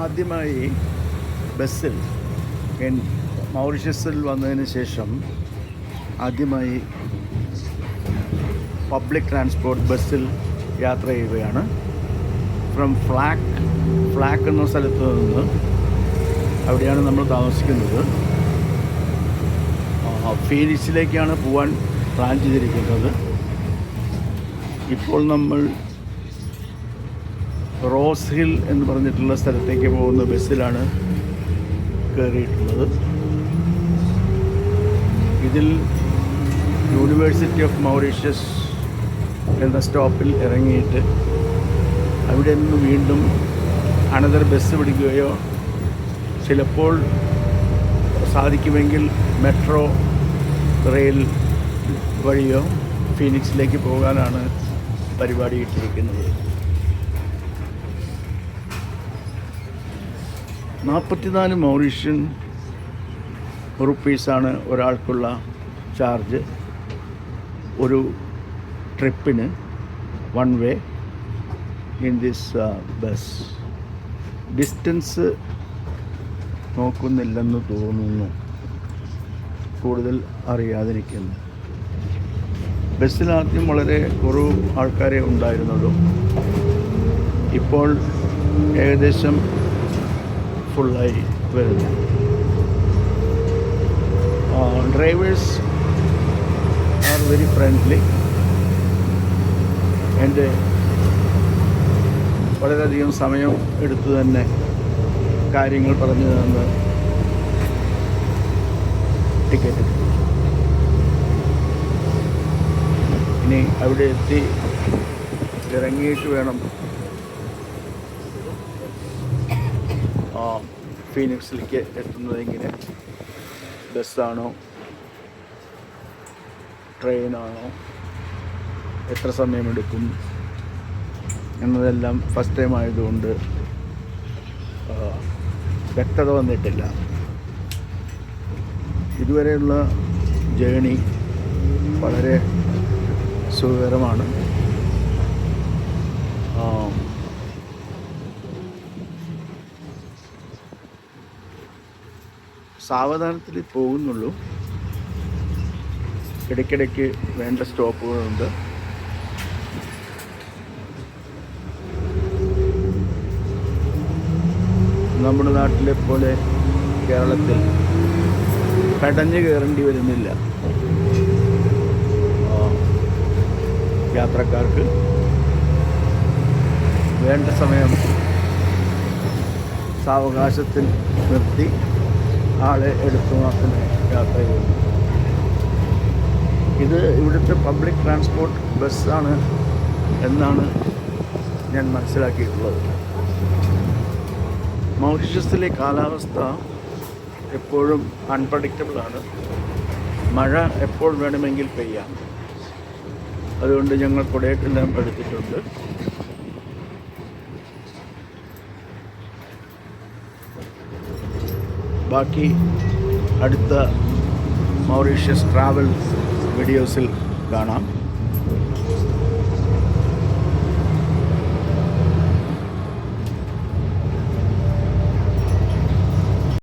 ആദ്യമായി ബസ്സിൽ മൗറീഷ്യസിൽ വന്നതിന് ശേഷം ആദ്യമായി പബ്ലിക് ട്രാൻസ്പോർട്ട് ബസ്സിൽ യാത്ര ചെയ്യുകയാണ്. ഫ്രം ഫ്ലാക്ക് എന്ന സ്ഥലത്ത് നിന്ന്, അവിടെയാണ് നമ്മൾ താമസിക്കുന്നത്, ഫീനിക്സിലേക്കാണ് പോകാൻ പ്ലാൻ ചെയ്തിരിക്കുന്നത്. ഇപ്പോൾ നമ്മൾ റോസ് ഹിൽ എന്ന് പറഞ്ഞിട്ടുള്ള സ്ഥലത്തേക്ക് പോകുന്ന ബസ്സിലാണ് കയറിയിട്ടുള്ളത്. ഇതിൽ യൂണിവേഴ്സിറ്റി ഓഫ് മൗറീഷ്യസ് എന്ന സ്റ്റോപ്പിൽ ഇറങ്ങിയിട്ട് അവിടെ നിന്ന് വീണ്ടും അനദർ ബസ് പിടിക്കുകയോ ചിലപ്പോൾ സാധിക്കുമെങ്കിൽ മെട്രോ റെയിൽ വഴിയോ ഫീനിക്സിലേക്ക് പോകാനാണ് പരിപാടി ഇട്ടിരിക്കുന്നത്. 44 മൗറീഷ്യൻ റുപ്പീസാണ് ഒരാൾക്കുള്ള ചാർജ് ഒരു ട്രിപ്പിന്, one way in this bus. Distance നോക്കുന്നില്ലെന്ന് തോന്നുന്നു, കൂടുതൽ അറിയാതിരിക്കുന്നു. ബസ്സിലാദ്യം വളരെ കുറവ് ആൾക്കാരെ ഉണ്ടായിരുന്നുള്ളൂ. ഇപ്പോൾ ഏകദേശം ഫുള്ളായി വരുന്നു. Drivers are very friendly and വളരെയധികം സമയം എടുത്തു തന്നെ കാര്യങ്ങൾ പറഞ്ഞു തന്ന് ടിക്കറ്റ് എടുത്തു. ഇനി അവിടെ എത്തി ഇറങ്ങിയിട്ട് വേണം ഫീനിക്സിലേക്ക് എത്തുന്നതെങ്ങനെ, ബസ്സാണോ ട്രെയിനാണോ, എത്ര സമയമെടുക്കും എന്നതെല്ലാം ഫസ്റ്റ് ടൈം ആയതുകൊണ്ട് വ്യക്തത വന്നിട്ടില്ല. ഇതുവരെയുള്ള ജേണി വളരെ സുഖകരമാണ്. സാവധാനത്തിൽ പോകുന്നുള്ളൂ. ഇടയ്ക്കിടയ്ക്ക് വേണ്ട സ്റ്റോപ്പുകളുണ്ട്. നമ്മുടെ നാട്ടിലെ പോലെ കേരളത്തിൽ കടഞ്ഞു കയറേണ്ടി വരുന്നില്ല. യാത്രക്കാർക്ക് വേണ്ട സമയം സാവകാശത്തിൽ നിർത്തി ആളെ എടുത്തു മാത്രമേ യാത്ര ചെയ്യുന്നു. ഇത് ഇവിടുത്തെ പബ്ലിക് ട്രാൻസ്പോർട്ട് ബസ്സാണ് എന്നാണ് ഞാൻ മനസ്സിലാക്കിയിട്ടുള്ളത്. മൗറീഷ്യസിലെ കാലാവസ്ഥ എപ്പോഴും അൺപ്രഡിക്റ്റബിളാണ്. മഴ എപ്പോൾ വേണമെങ്കിൽ പെയ്യാം. അതുകൊണ്ട് ഞങ്ങൾ കുടയെല്ലാം എടുത്തിട്ടുണ്ട്. ബാക്കി അടുത്ത മൗറീഷ്യസ് ട്രാവൽ വീഡിയോസിൽ കാണാം.